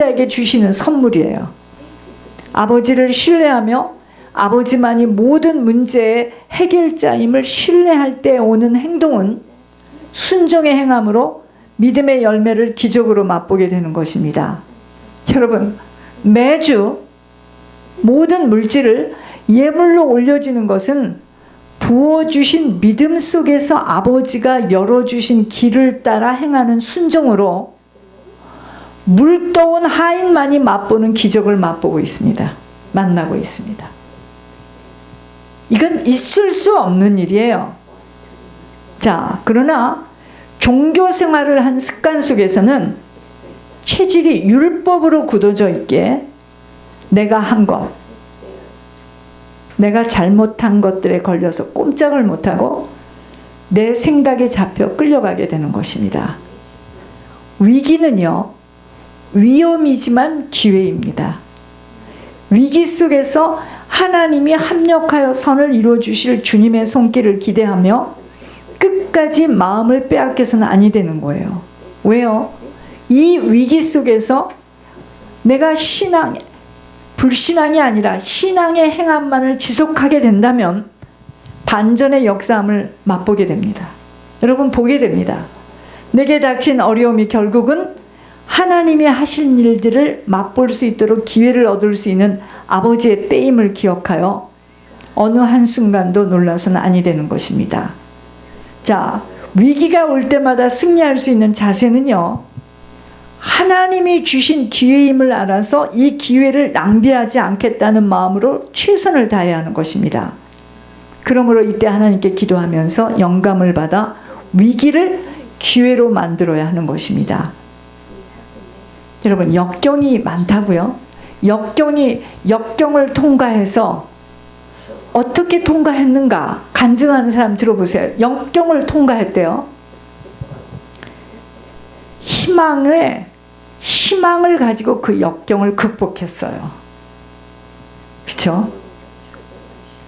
에게 주시는 선물이에요. 아버지를 신뢰하며 아버지만이 모든 문제의 해결자임을 신뢰할 때 오는 행동은 순종의 행함으로 믿음의 열매를 기적으로 맛보게 되는 것입니다. 여러분, 매주 모든 물질을 예물로 올려지는 것은 부어주신 믿음 속에서 아버지가 열어주신 길을 따라 행하는 순종으로 물떠온 하인만이 맛보는 기적을 맛보고 있습니다. 만나고 있습니다. 이건 있을 수 없는 일이에요. 자, 그러나 종교 생활을 한 습관 속에서는 체질이 율법으로 굳어져 있기에 내가 한 것, 내가 잘못한 것들에 걸려서 꼼짝을 못하고 내 생각에 잡혀 끌려가게 되는 것입니다. 위기는요, 위험이지만 기회입니다. 위기 속에서 하나님이 합력하여 선을 이루어 주실 주님의 손길을 기대하며 끝까지 마음을 빼앗겨서는 아니 되는 거예요. 왜요? 이 위기 속에서 내가 불신앙이 아니라 신앙의 행함만을 지속하게 된다면 반전의 역사함을 맛보게 됩니다. 여러분, 보게 됩니다. 내게 닥친 어려움이 결국은 하나님이 하신 일들을 맛볼 수 있도록 기회를 얻을 수 있는 아버지의 때임을 기억하여 어느 한순간도 놀라서는 아니 되는 것입니다. 자, 위기가 올 때마다 승리할 수 있는 자세는요, 하나님이 주신 기회임을 알아서 이 기회를 낭비하지 않겠다는 마음으로 최선을 다해야 하는 것입니다. 그러므로 이때 하나님께 기도하면서 영감을 받아 위기를 기회로 만들어야 하는 것입니다. 여러분, 역경이 많다고요? 역경을 통과해서 어떻게 통과했는가 간증하는 사람 들어보세요. 역경을 통과했대요. 희망을 가지고 그 역경을 극복했어요. 그렇죠?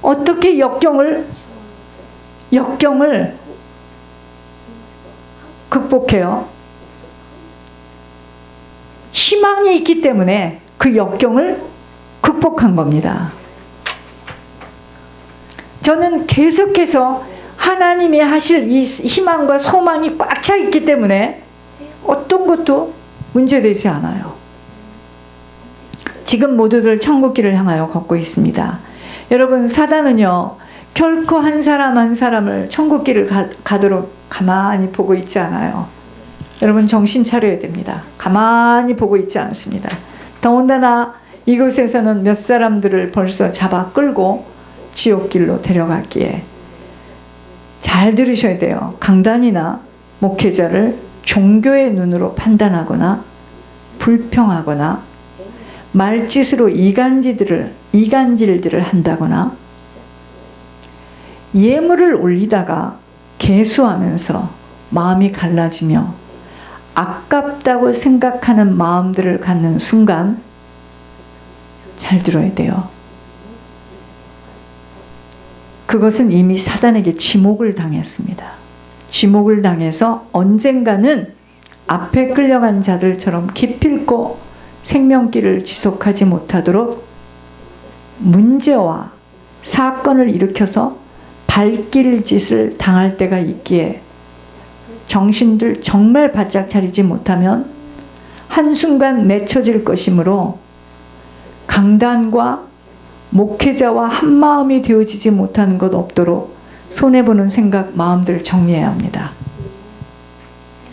어떻게 역경을 극복해요? 희망이 있기 때문에 그 역경을 극복한 겁니다. 저는 계속해서 하나님이 하실 이 희망과 소망이 꽉 차 있기 때문에 어떤 것도 문제되지 않아요. 지금 모두들 천국길을 향하여 걷고 있습니다. 여러분, 사단은요, 결코 한 사람 한 사람을 천국길을 가도록 가만히 보고 있지 않아요. 여러분, 정신 차려야 됩니다. 가만히 보고 있지 않습니다. 더군다나 이곳에서는 몇 사람들을 벌써 잡아 끌고 지옥길로 데려갔기에 잘 들으셔야 돼요. 강단이나 목회자를 종교의 눈으로 판단하거나 불평하거나 말짓으로 이간질들을 한다거나 예물을 올리다가 개수하면서 마음이 갈라지며 아깝다고 생각하는 마음들을 갖는 순간 잘 들어야 돼요. 그것은 이미 사단에게 지목을 당했습니다. 지목을 당해서 언젠가는 앞에 끌려간 자들처럼 기필코 생명길을 지속하지 못하도록 문제와 사건을 일으켜서 발길 짓을 당할 때가 있기에 정신들 정말 바짝 차리지 못하면 한순간 맺혀질 것이므로 강단과 목회자와 한마음이 되어지지 못하는 것 없도록 손해보는 생각, 마음들 정리해야 합니다.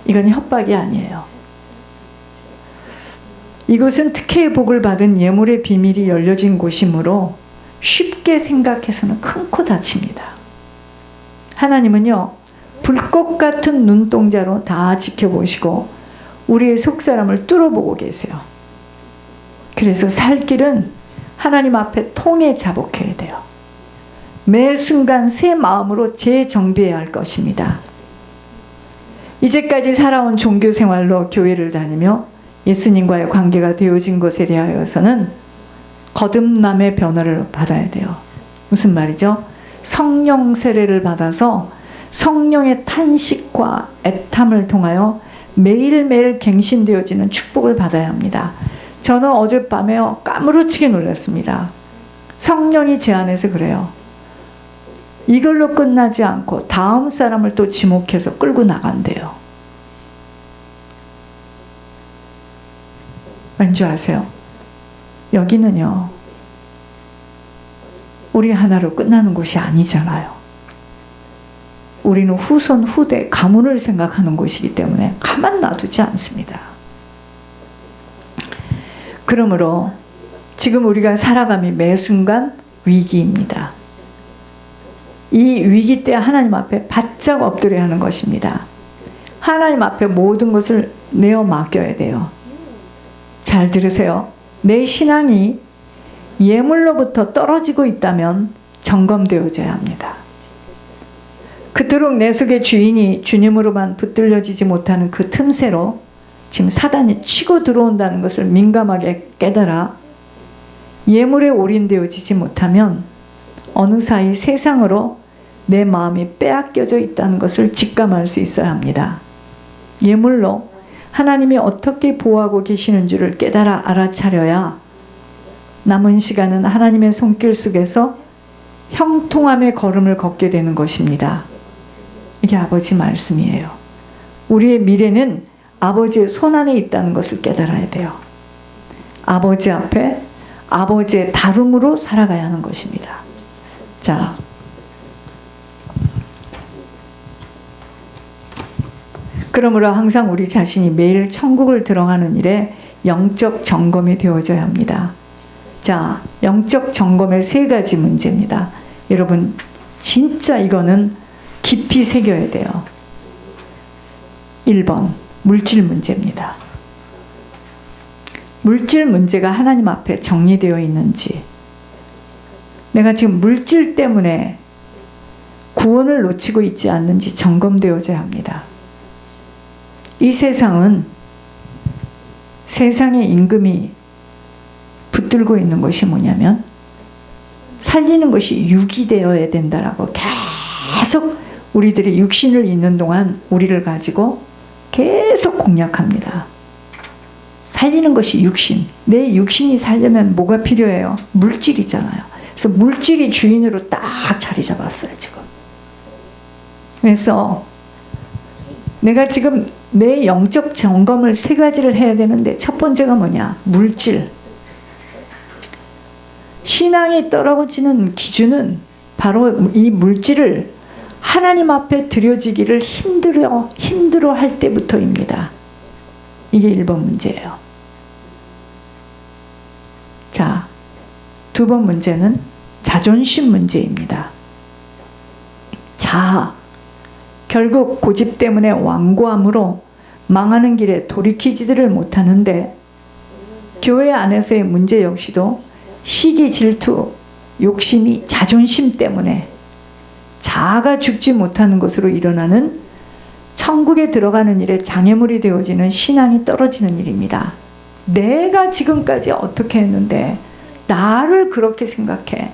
이건 협박이 아니에요. 이것은 특혜의 복을 받은 예물의 비밀이 열려진 곳이므로 쉽게 생각해서는 큰 코 다칩니다. 하나님은요, 불꽃 같은 눈동자로 다 지켜보시고 우리의 속사람을 뚫어보고 계세요. 그래서 살 길은 하나님 앞에 통에 자복해야 돼요. 매 순간 새 마음으로 재정비해야 할 것입니다. 이제까지 살아온 종교 생활로 교회를 다니며 예수님과의 관계가 되어진 것에 대하여서는 거듭남의 변화를 받아야 돼요. 무슨 말이죠? 성령 세례를 받아서 성령의 탄식과 애탐을 통하여 매일매일 갱신되어지는 축복을 받아야 합니다. 저는 어젯밤에요 까무러치게 놀랐습니다. 성령이 제 안에서 그래요. 이걸로 끝나지 않고 다음 사람을 또 지목해서 끌고 나간대요. 왠지 아세요? 여기는요 우리 하나로 끝나는 곳이 아니잖아요. 우리는 후손 후대 가문을 생각하는 곳이기 때문에 가만 놔두지 않습니다. 그러므로 지금 우리가 살아감이 매 순간 위기입니다. 이 위기 때 하나님 앞에 바짝 엎드려야 하는 것입니다. 하나님 앞에 모든 것을 내어 맡겨야 돼요. 잘 들으세요. 내 신앙이 예물로부터 떨어지고 있다면 점검되어져야 합니다. 그토록 내 속의 주인이 주님으로만 붙들려지지 못하는 그 틈새로 지금 사단이 치고 들어온다는 것을 민감하게 깨달아 예물에 올인되어지지 못하면 어느 사이 세상으로 내 마음이 빼앗겨져 있다는 것을 직감할 수 있어야 합니다. 예물로 하나님이 어떻게 보호하고 계시는 줄을 깨달아 알아차려야 남은 시간은 하나님의 손길 속에서 형통함의 걸음을 걷게 되는 것입니다. 이게 아버지 말씀이에요. 우리의 미래는 아버지의 손 안에 있다는 것을 깨달아야 돼요. 아버지 앞에 아버지의 다름으로 살아가야 하는 것입니다. 자, 그러므로 항상 우리 자신이 매일 천국을 들어가는 일에 영적 점검이 되어져야 합니다. 자, 영적 점검의 3가지 문제입니다. 여러분 진짜 이거는 깊이 새겨야 돼요. 1번 물질 문제입니다. 물질 문제가 하나님 앞에 정리되어 있는지, 내가 지금 물질 때문에 구원을 놓치고 있지 않는지 점검되어져야 합니다. 이 세상은 세상의 임금이 붙들고 있는 것이 뭐냐면 살리는 것이 육이 되어야 된다라고 계속 우리들이 육신을 있는 동안 우리를 가지고 계속 공략합니다. 살리는 것이 육신. 내 육신이 살려면 뭐가 필요해요? 물질이잖아요. 그래서 물질이 주인으로 딱 자리 잡았어요 지금. 그래서 내가 지금 내 영적 점검을 3가지를 해야 되는데 첫 번째가 뭐냐? 물질. 신앙이 떨어지는 기준은 바로 이 물질을 하나님 앞에 드려지기를 힘들어 할 때부터입니다. 이게 1번 문제예요. 자, 2번 문제는 자존심 문제입니다. 자, 결국 고집 때문에 완고함으로 망하는 길에 돌이키지를 못하는데 교회 안에서의 문제 역시도 시기, 질투, 욕심이 자존심 때문에 자아가 죽지 못하는 것으로 일어나는 천국에 들어가는 일에 장애물이 되어지는 신앙이 떨어지는 일입니다. 내가 지금까지 어떻게 했는데, 나를 그렇게 생각해,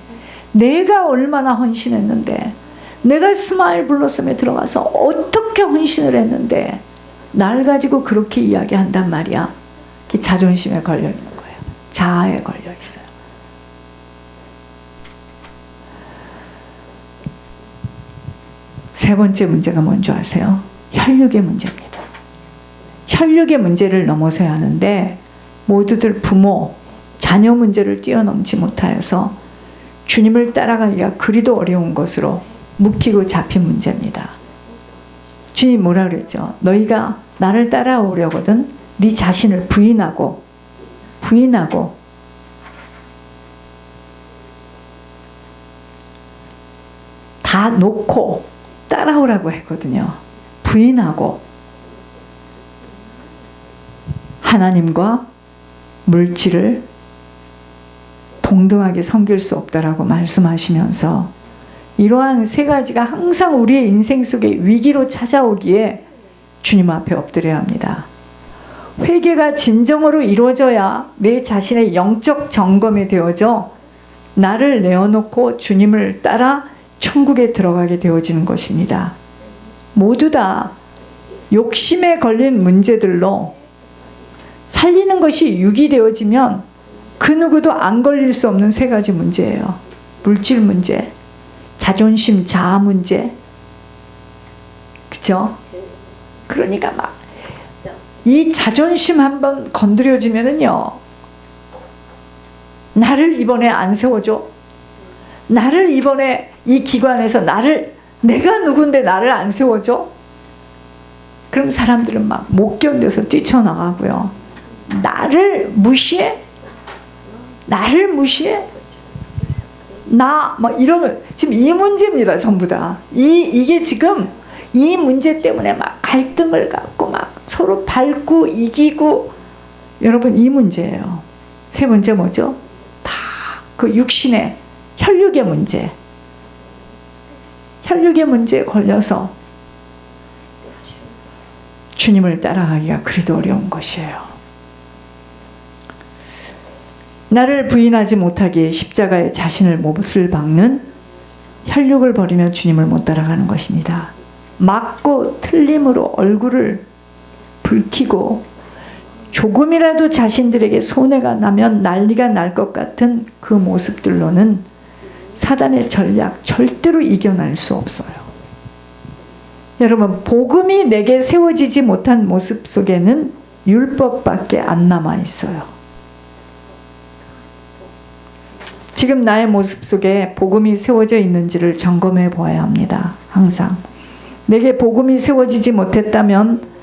내가 얼마나 헌신했는데, 내가 스마일 블로썸에 들어가서 어떻게 헌신을 했는데 날 가지고 그렇게 이야기한단 말이야. 그게 자존심에 걸려 있는 거예요. 자아에 걸려 있어요. 세 번째 문제가 뭔지 아세요? 혈육의 문제입니다. 혈육의 문제를 넘어서야 하는데 모두들 부모, 자녀 문제를 뛰어넘지 못하여서 주님을 따라가기가 그리도 어려운 것으로 묶이고 잡힌 문제입니다. 주님 뭐라 그랬죠? 너희가 나를 따라오려거든 네 자신을 부인하고 다 놓고 따라오라고 했거든요. 부인하고 하나님과 물질을 동등하게 섬길 수 없다라고 말씀하시면서 이러한 3가지가 항상 우리의 인생 속에 위기로 찾아오기에 주님 앞에 엎드려야 합니다. 회개가 진정으로 이루어져야 내 자신의 영적 점검이 되어져 나를 내어놓고 주님을 따라 천국에 들어가게 되어지는 것입니다. 모두 다 욕심에 걸린 문제들로 살리는 것이 유기되어지면 그 누구도 안 걸릴 수 없는 세 가지 문제예요. 물질 문제, 자존심, 자아 문제. 그죠? 그러니까 막 이 자존심 한번 건드려지면은요, 나를 이번에 안 세워줘? 나를 이번에 이 기관에서 내가 누군데 나를 안 세워줘? 그럼 사람들은 막 못 견뎌서 뛰쳐나가고요. 나를 무시해? 나를 무시해? 뭐 이러면 지금 이 문제입니다. 전부 다. 이게 지금 이 문제 때문에 막 갈등을 갖고 막 서로 밟고 이기고, 여러분 이 문제예요. 세 번째 뭐죠? 다 그 육신의 혈육의 문제. 혈육의 문제에 걸려서 주님을 따라가기가 그리도 어려운 것이에요. 나를 부인하지 못하기에 십자가에 자신을 못을 박는 혈육을 버리며 주님을 못 따라가는 것입니다. 맞고 틀림으로 얼굴을 붉히고 조금이라도 자신들에게 손해가 나면 난리가 날 것 같은 그 모습들로는 사단의 전략 절대로 이겨낼 수 없어요. 여러분, 복음이 내게 세워지지 못한 모습 속에는 율법밖에 안 남아 있어요. 지금 나의 모습 속에 복음이 세워져 있는지를 점검해 보아야 합니다. 항상. 내게 복음이 세워지지 못했다면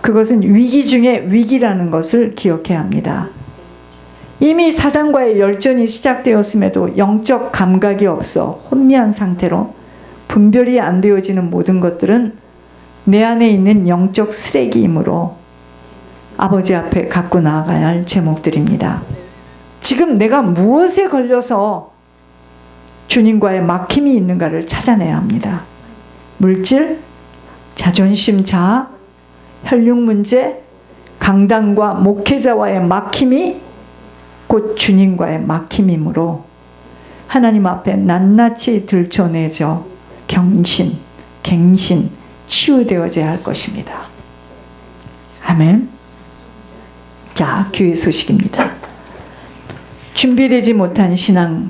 그것은 위기 중에 위기라는 것을 기억해야 합니다. 이미 사단과의 열전이 시작되었음에도 영적 감각이 없어 혼미한 상태로 분별이 안 되어지는 모든 것들은 내 안에 있는 영적 쓰레기이므로 아버지 앞에 갖고 나아가야 할 제목들입니다. 지금 내가 무엇에 걸려서 주님과의 막힘이 있는가를 찾아내야 합니다. 물질, 자존심, 자아, 혈육 문제, 강단과 목회자와의 막힘이 곧 주님과의 막힘이므로 하나님 앞에 낱낱이 들춰내져 갱신, 치유되어져야 할 것입니다. 아멘. 자, 교회 소식입니다. 준비되지 못한 신앙,